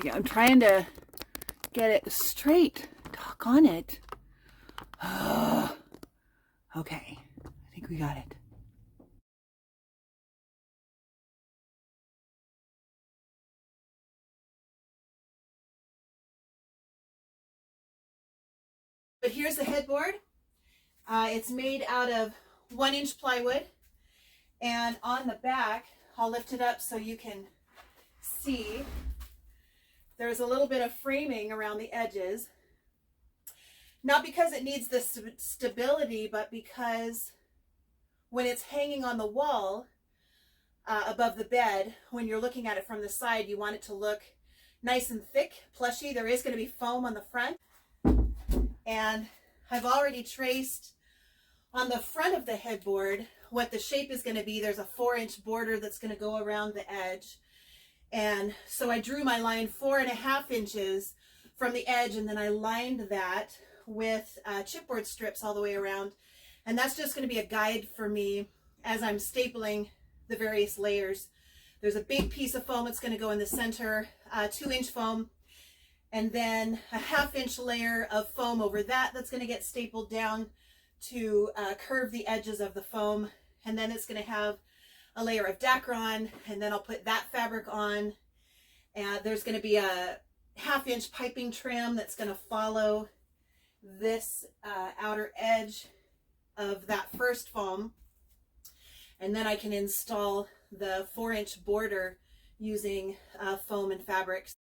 I'm trying to get it straight. Doggone it. Okay, I think we got it. But here's the headboard. It's made out of 1-inch plywood, and on the back, I'll lift it up so you can see, there's a little bit of framing around the edges. Not because it needs the stability, but because when it's hanging on the wall above the bed, when you're looking at it from the side, you want it to look nice and thick, plushy. There is going to be foam on the front. And I've already traced on the front of the headboard what the shape is going to be. There's a 4-inch border that's going to go around the edge. And so I drew my line 4.5 inches from the edge, and then I lined that with chipboard strips all the way around. And that's just going to be a guide for me as I'm stapling the various layers. There's a big piece of foam that's going to go in the center, 2-inch foam, and then a 1/2-inch layer of foam over that that's going to get stapled down to curve the edges of the foam. And then it's going to have a layer of Dacron, and then I'll put that fabric on. And there's going to be a 1/2-inch piping trim that's going to follow this outer edge of that first foam. And then I can install the 4-inch border using foam and fabrics.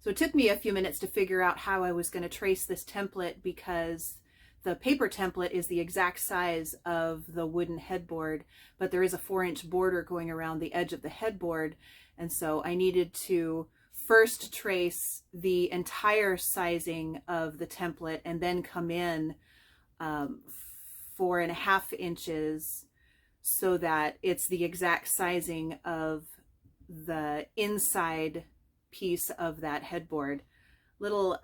So it took me a few minutes to figure out how I was going to trace this template, because the paper template is the exact size of the wooden headboard, but there is a 4-inch border going around the edge of the headboard. And so I needed to first trace the entire sizing of the template and then come in 4.5 inches so that it's the exact sizing of the inside piece of that headboard. Little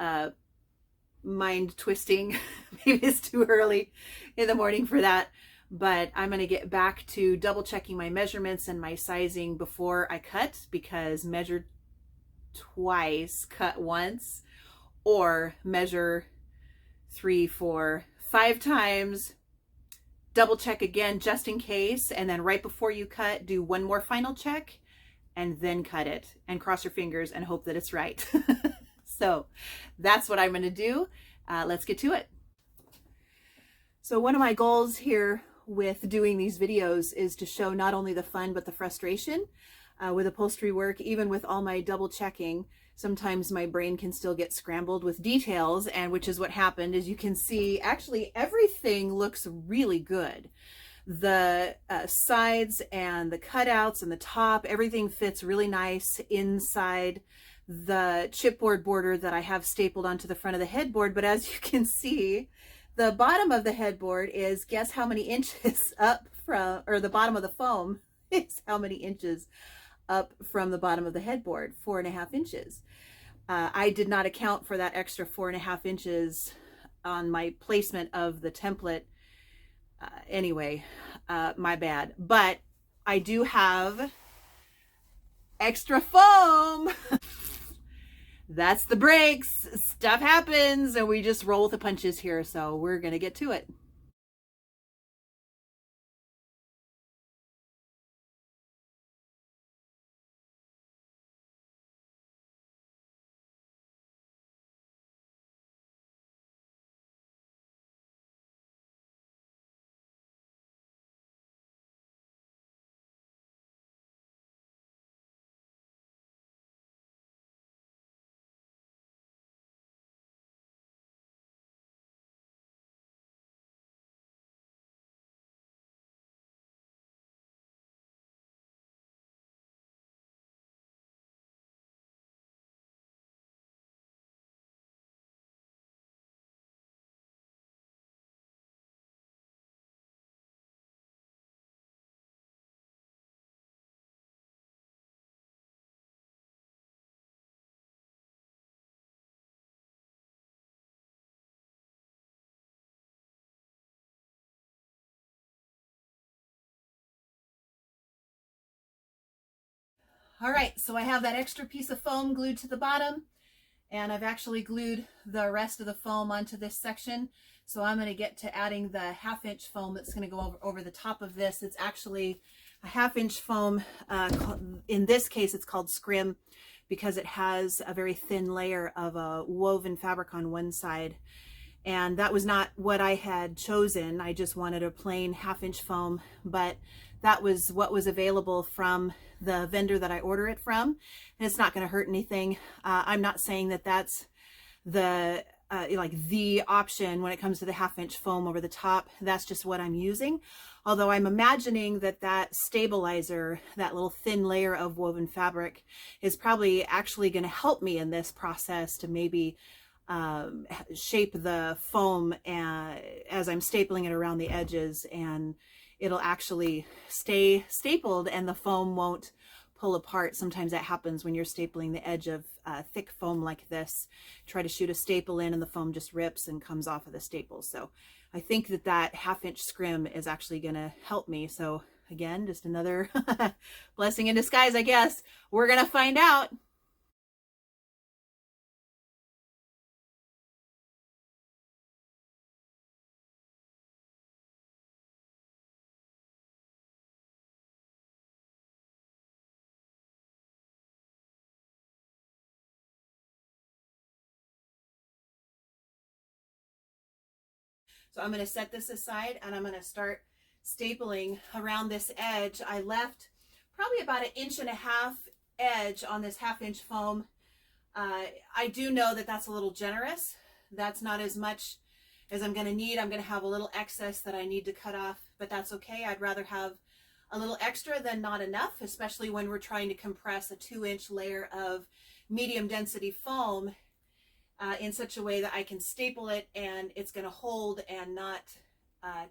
mind twisting. Maybe it's too early in the morning for that, but I'm going to get back to double checking my measurements and my sizing before I cut, because measure twice, cut once, or measure 3, 4, 5 times, double check again just in case, and then right before you cut, do one more final check and then cut it, and cross your fingers and hope that it's right. So that's what I'm going to do. Let's get to it. So one of my goals here with doing these videos is to show not only the fun but the frustration with upholstery work. Even with all my double checking, sometimes my brain can still get scrambled with details, and which is what happened. As you can see, actually everything looks really good. The sides and the cutouts and the top, everything fits really nice inside the chipboard border that I have stapled onto the front of the headboard. But as you can see, the bottom of the headboard is, guess how many inches up from, or the bottom of the foam is how many inches up from the bottom of the headboard? 4.5 inches. I did not account for that extra 4.5 inches on my placement of the template. Anyway, my bad. But I do have extra foam. That's the breaks. Stuff happens and we just roll with the punches here. So we're going to get to it. All right, so I have that extra piece of foam glued to the bottom, and I've actually glued the rest of the foam onto this section. So I'm going to get to adding the 1/2 inch foam that's going to go over the top of this. It's actually a 1/2 inch foam. In this case, it's called scrim because it has a very thin layer of a woven fabric on one side. And that was not what I had chosen. I just wanted a plain 1/2 inch foam, but that was what was available from the vendor that I order it from. And it's not going to hurt anything. I'm not saying that that's the the option when it comes to the 1/2 inch foam over the top. That's just what I'm using. Although I'm imagining that that stabilizer, that little thin layer of woven fabric, is probably actually going to help me in this process to maybe shape the foam as I'm stapling it around the edges, and it'll actually stay stapled and the foam won't pull apart. Sometimes that happens when you're stapling the edge of thick foam like this. Try to shoot a staple in and the foam just rips and comes off of the staple. So I think that that 1/2 inch scrim is actually going to help me. So again, just another blessing in disguise, I guess. We're going to find out. So I'm going to set this aside and I'm going to start stapling around this edge. I left probably about 1.5 inch edge on this 1/2 inch foam. I do know that that's a little generous. That's not as much as I'm going to need. I'm going to have a little excess that I need to cut off, but that's okay. I'd rather have a little extra than not enough, especially when we're trying to compress a 2-inch layer of medium density foam in such a way that I can staple it and it's going to hold and not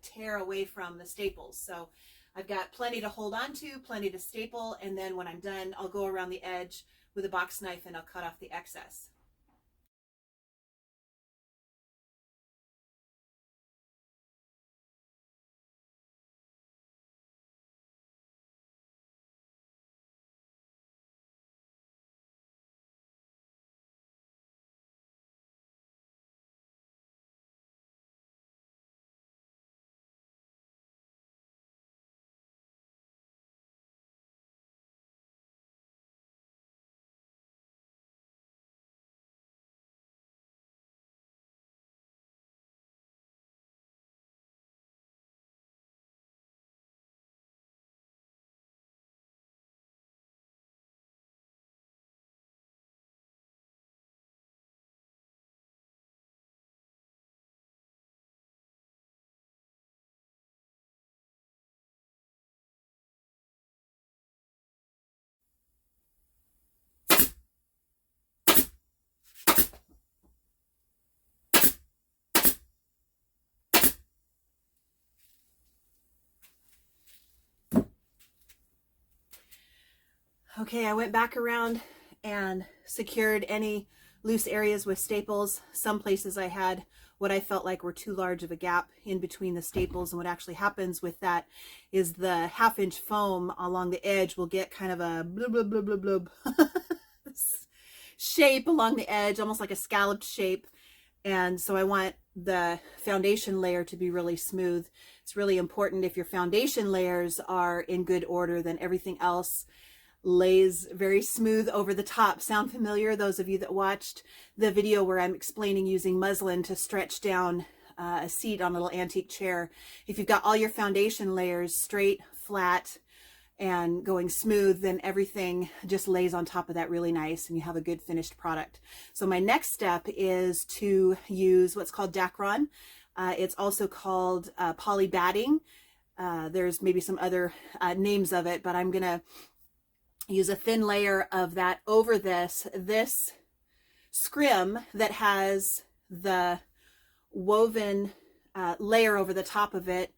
tear away from the staples. So I've got plenty to hold on to, plenty to staple, and then when I'm done, I'll go around the edge with a box knife and I'll cut off the excess. Okay, I went back around and secured any loose areas with staples. Some places I had what I felt like were too large of a gap in between the staples, and what actually happens with that is the 1/2 inch foam along the edge will get kind of a blub blub blub blub blub shape along the edge, almost like a scalloped shape. And so I want the foundation layer to be really smooth. It's really important if your foundation layers are in good order, then everything else lays very smooth over the top. Sound familiar? Those of you that watched the video where I'm explaining using muslin to stretch down a seat on a little antique chair. If you've got all your foundation layers straight, flat, and going smooth, then everything just lays on top of that really nice and you have a good finished product. So my next step is to use what's called Dacron. It's also called poly batting. There's maybe some other names of it, but I'm gonna use a thin layer of that over this scrim that has the woven layer over the top of it.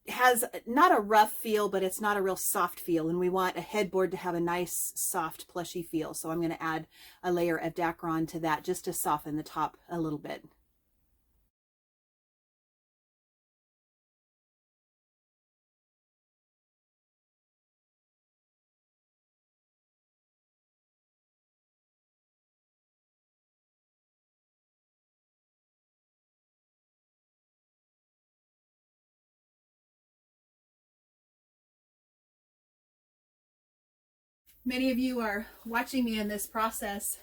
It has not a rough feel, but it's not a real soft feel, and we want a headboard to have a nice soft plushy feel. So I'm going to add a layer of Dacron to that just to soften the top a little bit. Many of you are watching me in this process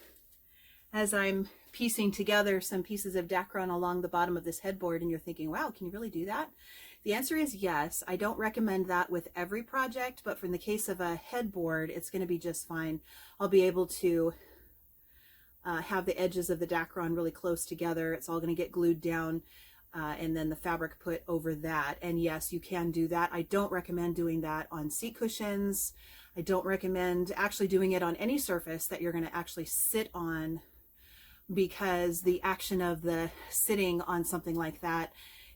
as I'm piecing together some pieces of Dacron along the bottom of this headboard, and you're thinking, wow, can you really do that? The answer is yes. I don't recommend that with every project, but in the case of a headboard, it's going to be just fine. I'll be able to have the edges of the Dacron really close together. It's all going to get glued down and then the fabric put over that. And yes, you can do that. I don't recommend doing that on seat cushions. I don't recommend actually doing it on any surface that you're going to actually sit on, because the action of the sitting on something like that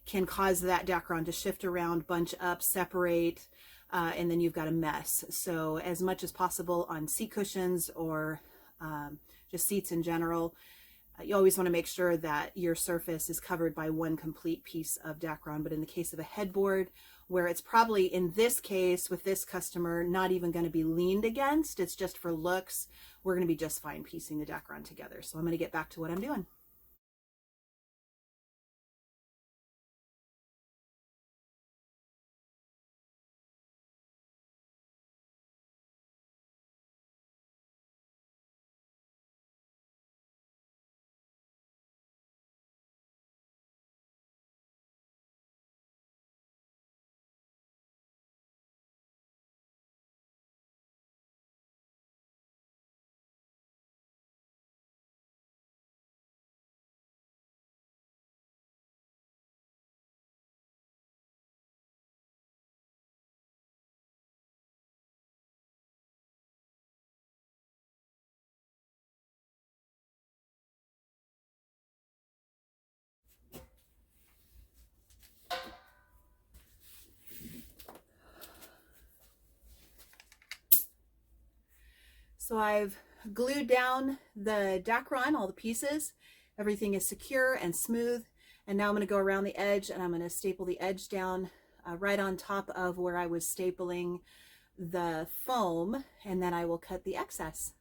can cause that Dacron to shift around, bunch up, separate, and then you've got a mess. So as much as possible on seat cushions or just seats in general, you always want to make sure that your surface is covered by one complete piece of Dacron. But in the case of a headboard, where it's probably, in this case with this customer, not even going to be leaned against, it's just for looks, we're going to be just fine piecing the Dacron together. So I'm going to get back to what I'm doing. So I've glued down the Dacron, all the pieces. Everything is secure and smooth. And now I'm going to go around the edge and I'm going to staple the edge down right on top of where I was stapling the foam, and then I will cut the excess.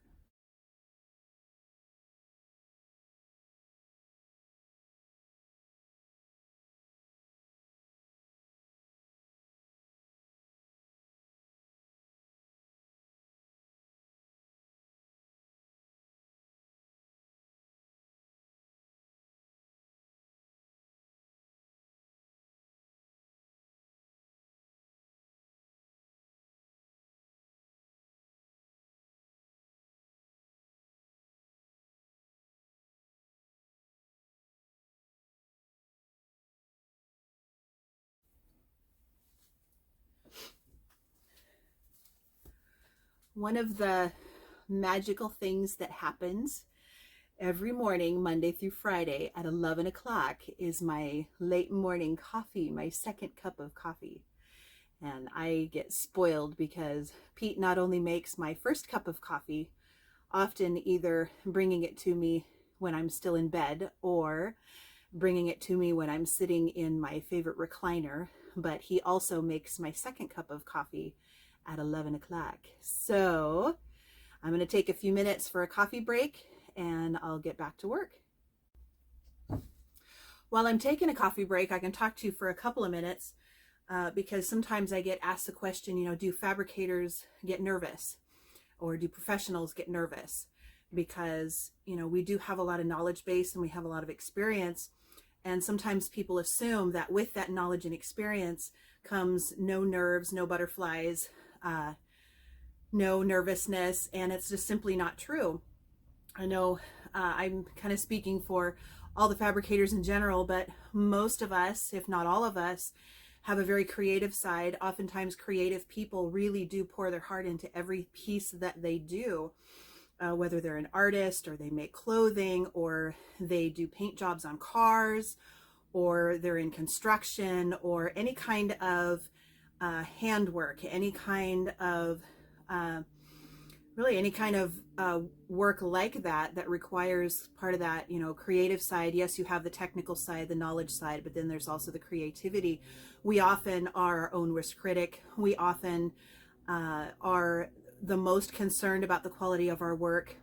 One of the magical things that happens every morning, Monday through Friday at 11 o'clock is my late morning coffee, my second cup of coffee. And I get spoiled because Pete not only makes my first cup of coffee, often either bringing it to me when I'm still in bed or bringing it to me when I'm sitting in my favorite recliner, but he also makes my second cup of coffee at 11 o'clock. So I'm going to take a few minutes for a coffee break and I'll get back to work. While I'm taking a coffee break, I can talk to you for a couple of minutes because sometimes I get asked the question, you know, do fabricators get nervous or do professionals get nervous? Because, you know, we do have a lot of knowledge base and we have a lot of experience. And sometimes people assume that with that knowledge and experience comes no nerves, no butterflies, no nervousness, and it's just simply not true. I know I'm kind of speaking for all the fabricators in general, but most of us, if not all of us, have a very creative side. Oftentimes creative people really do pour their heart into every piece that they do, whether they're an artist or they make clothing or they do paint jobs on cars or they're in construction or any kind of handwork, any kind of really any kind of work like that that requires part of that, you know, creative side. Yes, you have the technical side, the knowledge side, but then there's also the creativity. We often are our own worst critic. We often are the most concerned about the quality of our work.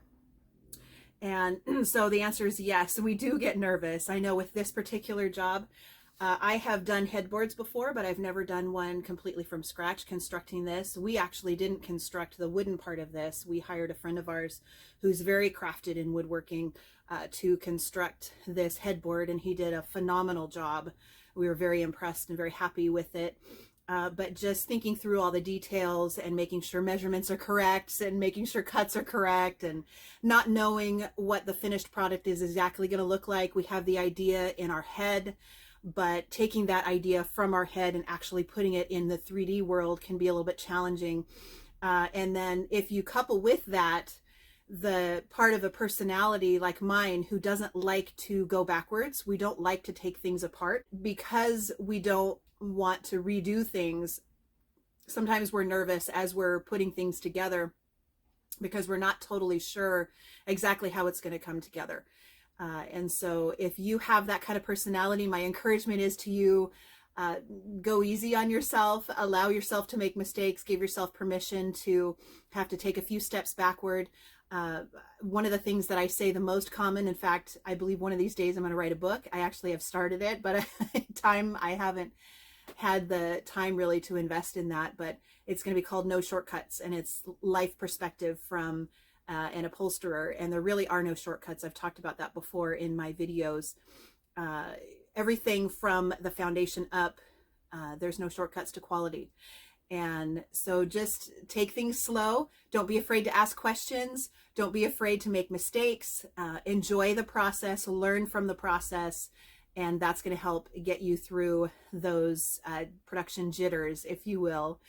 And so the answer is yes, we do get nervous. I know with this particular job, I have done headboards before, but I've never done one completely from scratch constructing this. We actually didn't construct the wooden part of this. We hired a friend of ours who's very crafted in woodworking to construct this headboard, and he did a phenomenal job. We were very impressed and very happy with it. But just thinking through all the details and making sure measurements are correct and making sure cuts are correct and not knowing what the finished product is exactly going to look like. We have the idea in our head, but taking that idea from our head and actually putting it in the 3D world can be a little bit challenging. And then if you couple with that the part of a personality like mine who doesn't like to go backwards, we don't like to take things apart because we don't want to redo things. Sometimes we're nervous as we're putting things together because we're not totally sure exactly how it's going to come together. And so if you have that kind of personality, my encouragement is to you, go easy on yourself, allow yourself to make mistakes, give yourself permission to have to take a few steps backward. One of the things that I say the most common, in fact, I believe one of these days I'm going to write a book. I actually have started it, but I haven't had the time really to invest in that, but it's going to be called No Shortcuts, and it's life perspective from an upholsterer, and there really are no shortcuts. I've talked about that before in my videos. Everything from the foundation up, there's no shortcuts to quality. And so just take things slow. Don't be afraid to ask questions. Don't be afraid to make mistakes. Enjoy the process, learn from the process, and that's going to help get you through those production jitters, if you will.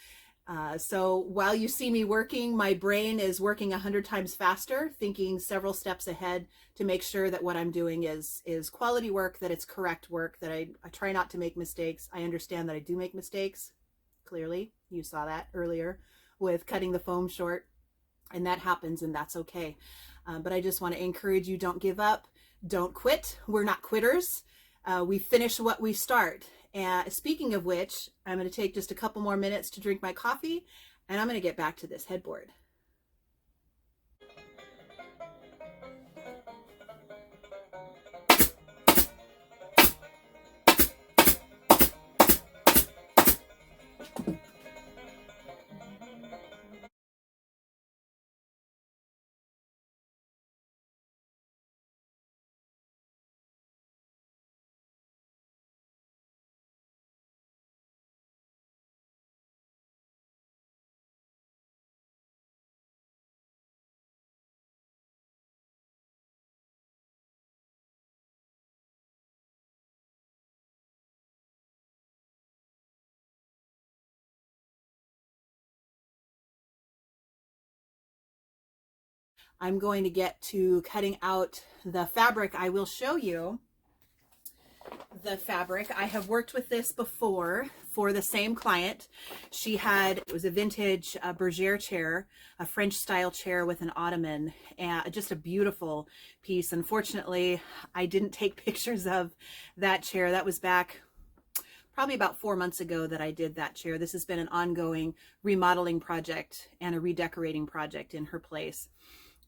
So while you see me working, my brain is working 100 times faster, thinking several steps ahead to make sure that what I'm doing is quality work, that it's correct work, that I try not to make mistakes. I understand that I do make mistakes. Clearly, you saw that earlier with cutting the foam short. and that happens, and that's okay. But I just want to encourage you, don't give up, don't quit. We're not quitters. We finish what we start. And speaking of which, I'm going to take just a couple more minutes to drink my coffee, and I'm going to get back to this headboard. I'm going to get to cutting out the fabric. I will show you the fabric. I have worked with this before for the same client. She had, it was a vintage bergère chair, a French style chair with an ottoman, and just a beautiful piece. Unfortunately, I didn't take pictures of that chair. That was back probably about 4 months ago that I did that chair. This has been an ongoing remodeling project and a redecorating project in her place.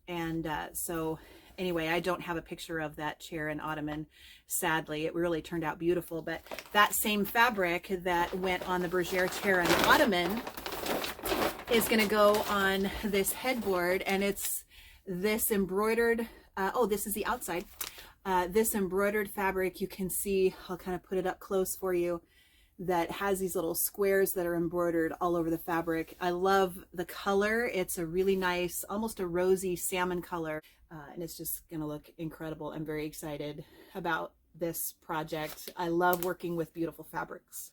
And so anyway, I don't have a picture of that chair and ottoman, sadly. It really turned out beautiful, but that same fabric that went on the bergère chair and ottoman is going to go on this headboard, and it's this embroidered, oh, this is the outside. This embroidered fabric, you can see, I'll kind of put it up close for you, that has these little squares that are embroidered all over the fabric. I love the color. It's a really nice, almost a rosy salmon color, and it's just gonna look incredible. I'm very excited about this project. I love working with beautiful fabrics.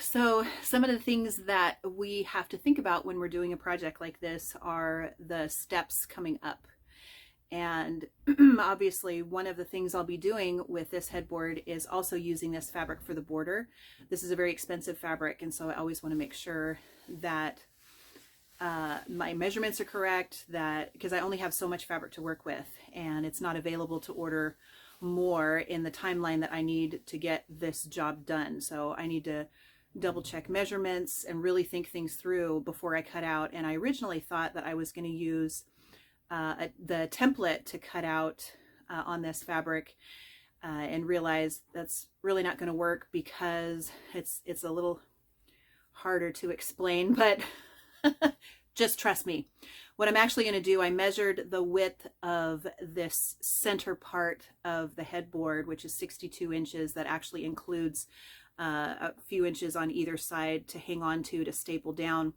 So some of the things that we have to think about when we're doing a project like this are the steps coming up. And obviously one of the things I'll be doing with this headboard is also using this fabric for the border. This is a very expensive fabric, and so I always want to make sure that my measurements are correct, that because I only have so much fabric to work with, and it's not available to order more in the timeline that I need to get this job done. So I need to double check measurements and really think things through before I cut out. And I originally thought that I was going to use the template to cut out on this fabric, and realized that's really not going to work because it's a little harder to explain, but just trust me. What I'm actually going to do, I measured the width of this center part of the headboard, which is 62 inches. That actually includes a few inches on either side to hang on to staple down.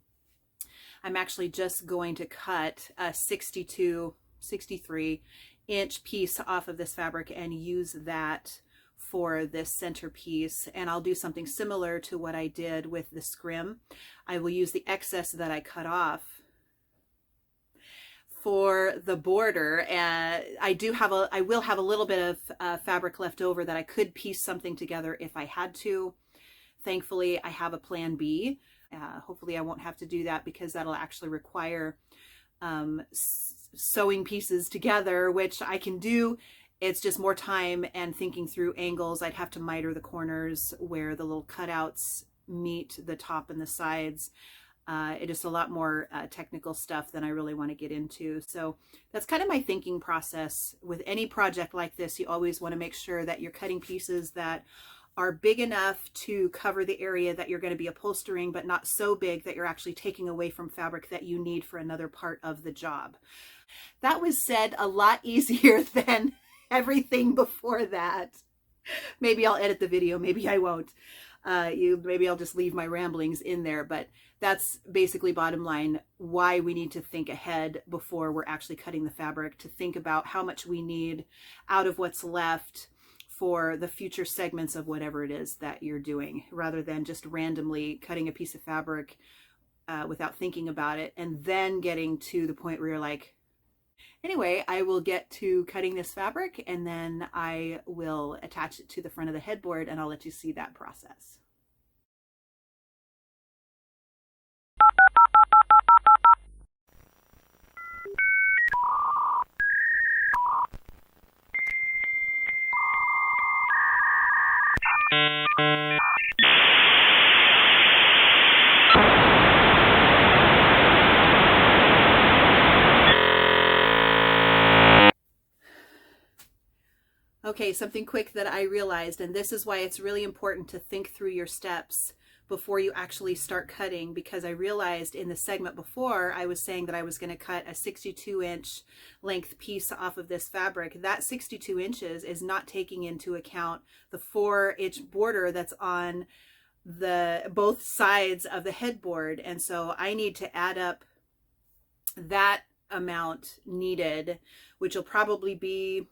I'm actually just going to cut a 63 inch piece off of this fabric and use that for this centerpiece. And I'll do something similar to what I did with the scrim. I will use the excess that I cut off for the border. And I will have a little bit of fabric left over that I could piece something together if I had to. Thankfully, I have a plan B. Hopefully I won't have to do that, because that'll actually require sewing pieces together, which I can do. It's just more time and thinking through angles. I'd have to miter the corners where the little cutouts meet the top and the sides. It is a lot more technical stuff than I really want to get into. So that's kind of my thinking process. With any project like this, you always want to make sure that you're cutting pieces that are big enough to cover the area that you're going to be upholstering, but not so big that you're actually taking away from fabric that you need for another part of the job. That was said a lot easier than everything before that. Maybe I'll edit the video, maybe I won't. Maybe I'll just leave my ramblings in there, but that's basically bottom line why we need to think ahead before we're actually cutting the fabric, to think about how much we need out of what's left for the future segments of whatever it is that you're doing, rather than just randomly cutting a piece of fabric without thinking about it and then getting to the point where you're like, anyway, I will get to cutting this fabric and then I will attach it to the front of the headboard and I'll let you see that process. Okay, something quick that I realized, and this is why it's really important to think through your steps before you actually start cutting, because I realized in the segment before I was saying that I was going to cut a 62-inch length piece off of this fabric. That 62 inches is not taking into account the 4-inch border that's on the both sides of the headboard, and so I need to add up that amount needed, which will probably be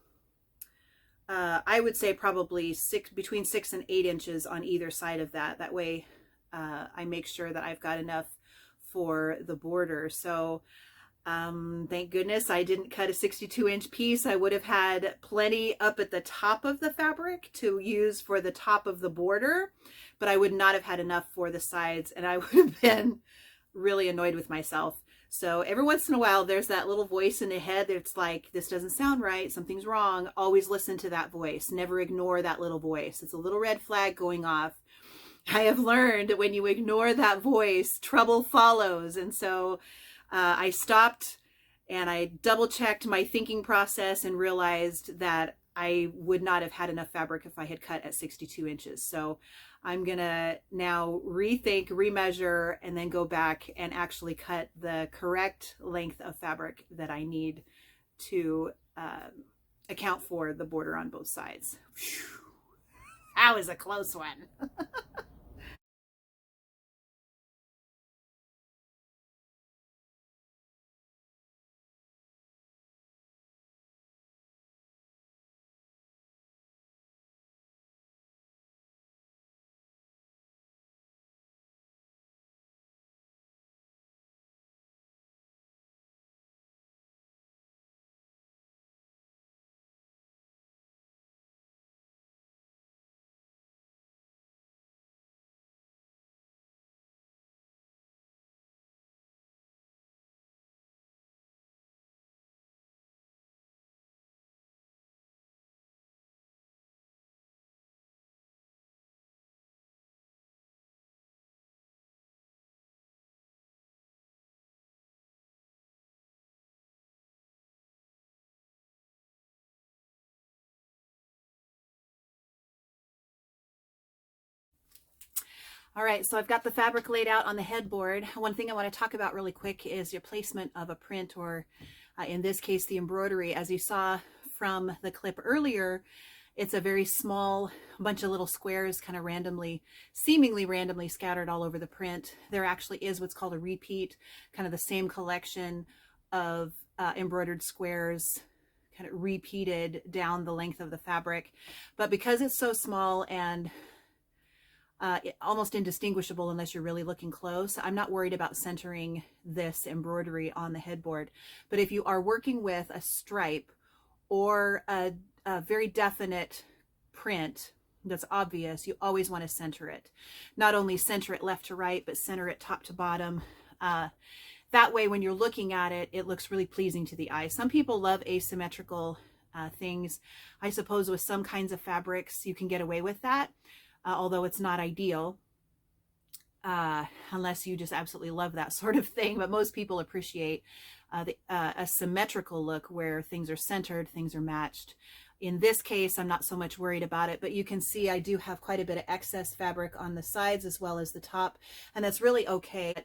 I would say probably between 6 and 8 inches on either side of that. That way I make sure that I've got enough for the border. So thank goodness I didn't cut a 62-inch piece. I would have had plenty up at the top of the fabric to use for the top of the border, but I would not have had enough for the sides, and I would have been really annoyed with myself. So every once in a while, there's that little voice in the head that's like, this doesn't sound right, something's wrong. Always listen to that voice. Never ignore that little voice. It's a little red flag going off. I have learned that when you ignore that voice, trouble follows. And so I stopped and I double checked my thinking process and realized that I would not have had enough fabric if I had cut at 62 inches. So I'm gonna now rethink, remeasure, and then go back and actually cut the correct length of fabric that I need to account for the border on both sides. Whew. That was a close one. All right, so I've got the fabric laid out on the headboard. One thing I want to talk about really quick is your placement of a print, or in this case, the embroidery. As you saw from the clip earlier, it's a very small bunch of little squares kind of randomly, seemingly randomly scattered all over the print. There actually is what's called a repeat, kind of the same collection of embroidered squares kind of repeated down the length of the fabric. But because it's so small and almost indistinguishable unless you're really looking close, I'm not worried about centering this embroidery on the headboard. But if you are working with a stripe or a very definite print that's obvious, you always want to center it. Not only center it left to right, but center it top to bottom. That way, when you're looking at it, it looks really pleasing to the eye. Some people love asymmetrical things. I suppose with some kinds of fabrics, you can get away with that. Although it's not ideal unless you just absolutely love that sort of thing. But most people appreciate a symmetrical look where things are centered, things are matched. In this case, I'm not so much worried about it, but you can see I do have quite a bit of excess fabric on the sides as well as the top, and that's really okay.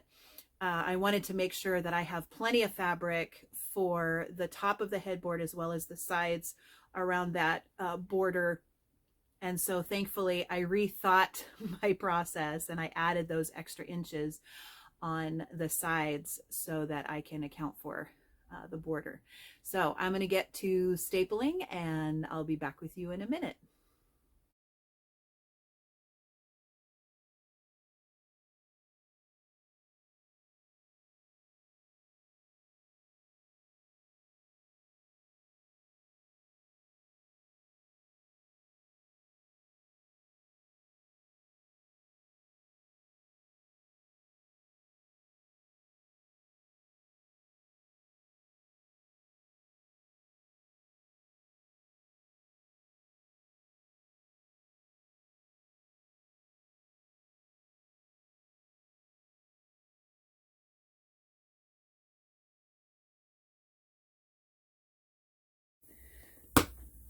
I wanted to make sure that I have plenty of fabric for the top of the headboard as well as the sides around that border. And so thankfully I rethought my process and I added those extra inches on the sides so that I can account for the border. So I'm going to get to stapling and I'll be back with you in a minute.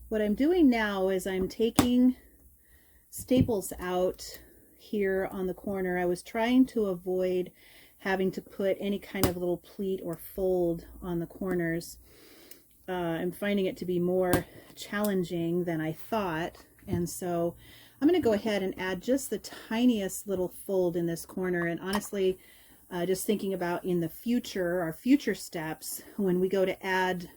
What I'm doing now is I'm taking staples out here on the corner. I was trying to avoid having to put any kind of little pleat or fold on the corners. I'm finding it to be more challenging than I thought, and so I'm going to go ahead and add just the tiniest little fold in this corner. And honestly, just thinking about in the future, our future steps, when we go to add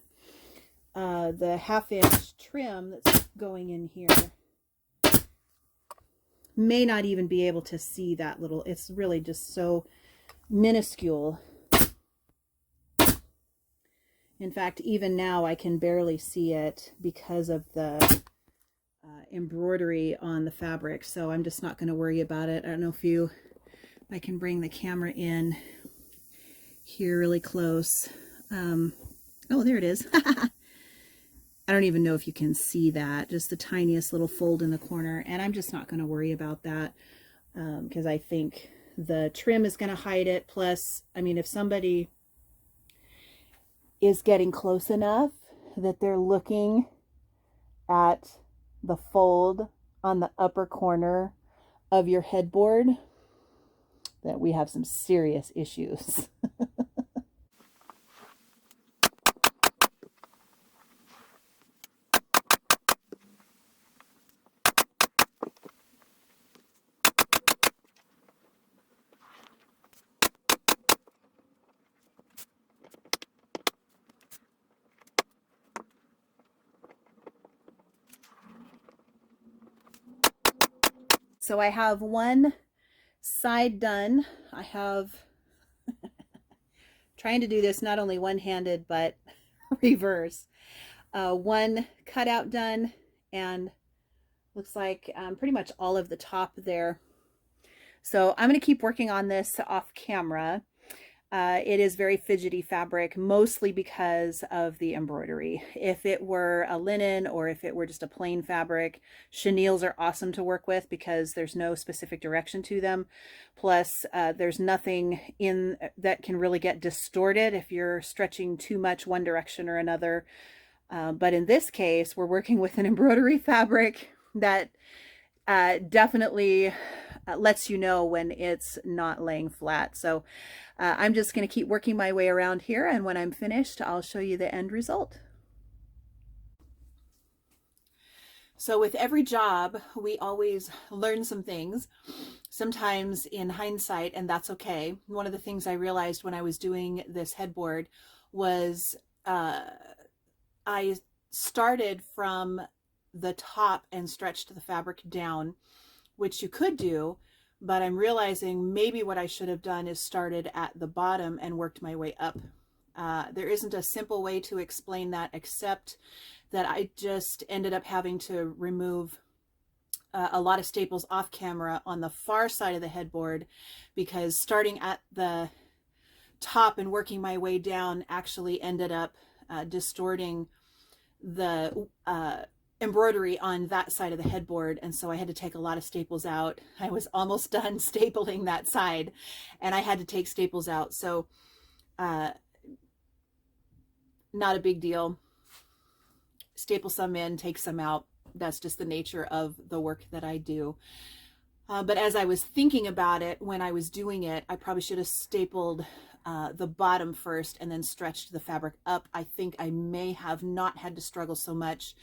the 1/2" trim that's going in here, may not even be able to see that little, it's really just so minuscule. In fact, even now I can barely see it because of the embroidery on the fabric, so I'm just not going to worry about it. I don't know if I can bring the camera in here really close. Oh, there it is. I don't even know if you can see that, just the tiniest little fold in the corner, and I'm just not going to worry about that because I think the trim is going to hide it. Plus, I mean, if somebody is getting close enough that they're looking at the fold on the upper corner of your headboard, that we have some serious issues. So I have one side done. I have trying to do this not only one-handed but reverse. One cutout done, and looks like pretty much all of the top there. So I'm going to keep working on this off camera. It is very fidgety fabric, mostly because of the embroidery. If it were a linen or if it were just a plain fabric, chenilles are awesome to work with because there's no specific direction to them. Plus, there's nothing in that can really get distorted if you're stretching too much one direction or another. But in this case, we're working with an embroidery fabric that definitely lets you know when it's not laying flat. So I'm just going to keep working my way around here, and when I'm finished, I'll show you the end result. So with every job, we always learn some things, sometimes in hindsight, and that's okay. One of the things I realized when I was doing this headboard was I started from the top and stretched the fabric down, which you could do, but I'm realizing maybe what I should have done is started at the bottom and worked my way up. There isn't a simple way to explain that, except that I just ended up having to remove a lot of staples off camera on the far side of the headboard, because starting at the top and working my way down actually ended up distorting the embroidery on that side of the headboard, and so I had to take a lot of staples out. I was almost done stapling that side and I had to take staples out, so not a big deal. Staple some in, take some out. That's just the nature of the work that I do. But as I was thinking about it when I was doing it, I probably should have stapled the bottom first and then stretched the fabric up. I think I may have not had to struggle so much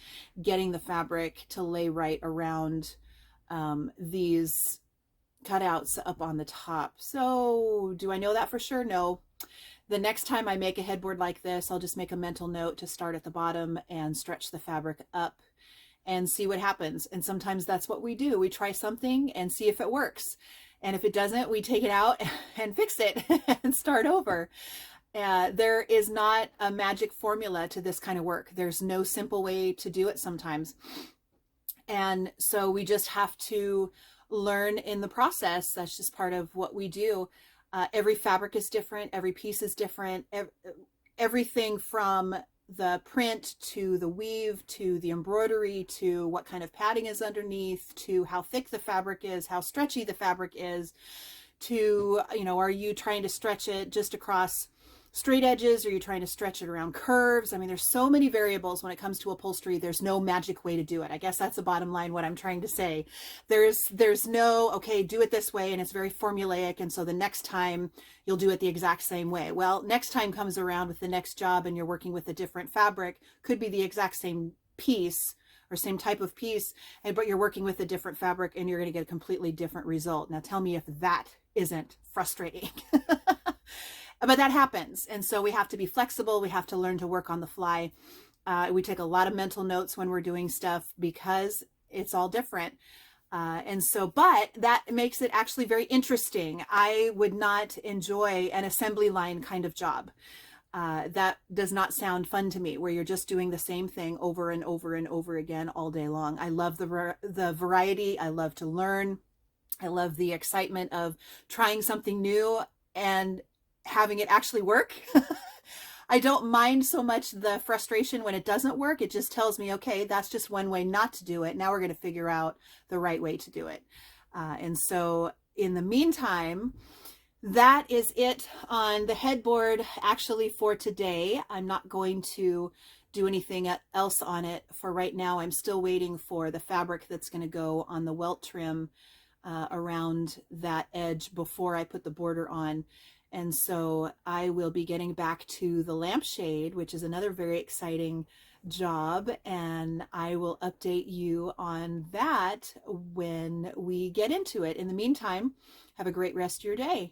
getting the fabric to lay right around these cutouts up on the top. So do I know that for sure? No. The next time I make a headboard like this, I'll just make a mental note to start at the bottom and stretch the fabric up and see what happens. And sometimes that's what we do. We try something and see if it works. And if it doesn't, we take it out and fix it and start over. There is not a magic formula to this kind of work. There's no simple way to do it sometimes. And so we just have to learn in the process. That's just part of what we do. Every fabric is different. Every piece is different. Everything from the print to the weave to the embroidery to what kind of padding is underneath to how thick the fabric is, how stretchy the fabric is, to, you know, are you trying to stretch it just across straight edges? Are you trying to stretch it around curves? I mean, there's so many variables when it comes to upholstery. There's no magic way to do it. I guess that's the bottom line, what I'm trying to say. There's no, okay, do it this way, and it's very formulaic, and so the next time you'll do it the exact same way. Well, next time comes around with the next job and you're working with a different fabric, could be the exact same piece or same type of piece, but you're working with a different fabric and you're going to get a completely different result. Now tell me if that isn't frustrating. But that happens. And so we have to be flexible. We have to learn to work on the fly. We take a lot of mental notes when we're doing stuff because it's all different. But that makes it actually very interesting. I would not enjoy an assembly line kind of job. That does not sound fun to me, where you're just doing the same thing over and over and over again all day long. I love the variety. I love to learn. I love the excitement of trying something new and having it actually work. I don't mind so much the frustration when it doesn't work. It just tells me, okay, that's just one way not to do it. Now we're going to figure out the right way to do it. And so in the meantime, that is it on the headboard actually for today. I'm not going to do anything else on it for right now. I'm still waiting for the fabric that's going to go on the welt trim around that edge before I put the border on. And so I will be getting back to the lampshade, which is another very exciting job, and I will update you on that when we get into it. In the meantime, have a great rest of your day.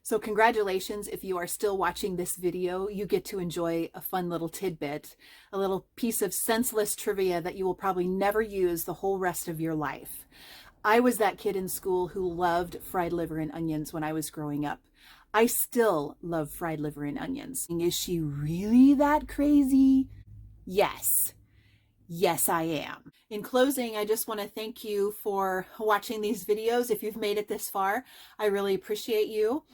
So congratulations, if you are still watching this video, you get to enjoy a fun little tidbit, a little piece of senseless trivia that you will probably never use the whole rest of your life. I was that kid in school who loved fried liver and onions when I was growing up. I still love fried liver and onions. Is she really that crazy? Yes. Yes, I am. In closing, I just want to thank you for watching these videos. If you've made it this far, I really appreciate you.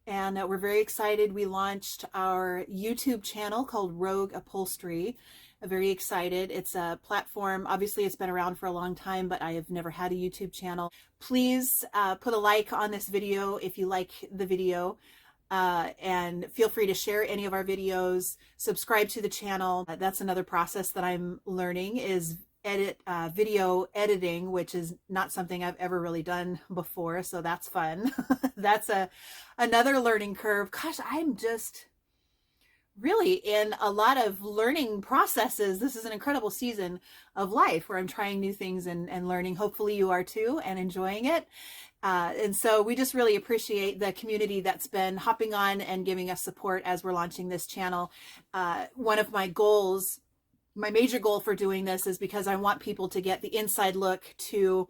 And we're very excited. We launched our YouTube channel called Rogue Upholstery. I'm very excited. It's a platform. Obviously, it's been around for a long time, but I have never had a YouTube channel. Please put a like on this video if you like the video. And feel free to share any of our videos. Subscribe to the channel. That's another process that I'm learning is video editing, which is not something I've ever really done before. So that's fun. That's another learning curve. Gosh, I'm just really in a lot of learning processes. This is an incredible season of life where I'm trying new things and learning. Hopefully you are too and enjoying it. And so we just really appreciate the community that's been hopping on and giving us support as we're launching this channel. One of my goals, my major goal for doing this is because I want people to get the inside look to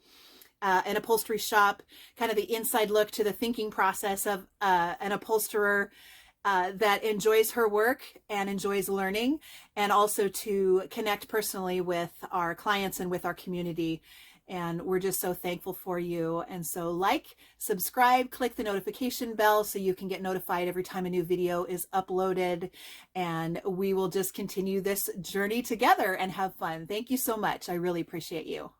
an upholstery shop, kind of the inside look to the thinking process of an upholsterer that enjoys her work and enjoys learning, and also to connect personally with our clients and with our community. And we're just so thankful for you. And so like, subscribe, click the notification bell so you can get notified every time a new video is uploaded. And we will just continue this journey together and have fun. Thank you so much. I really appreciate you.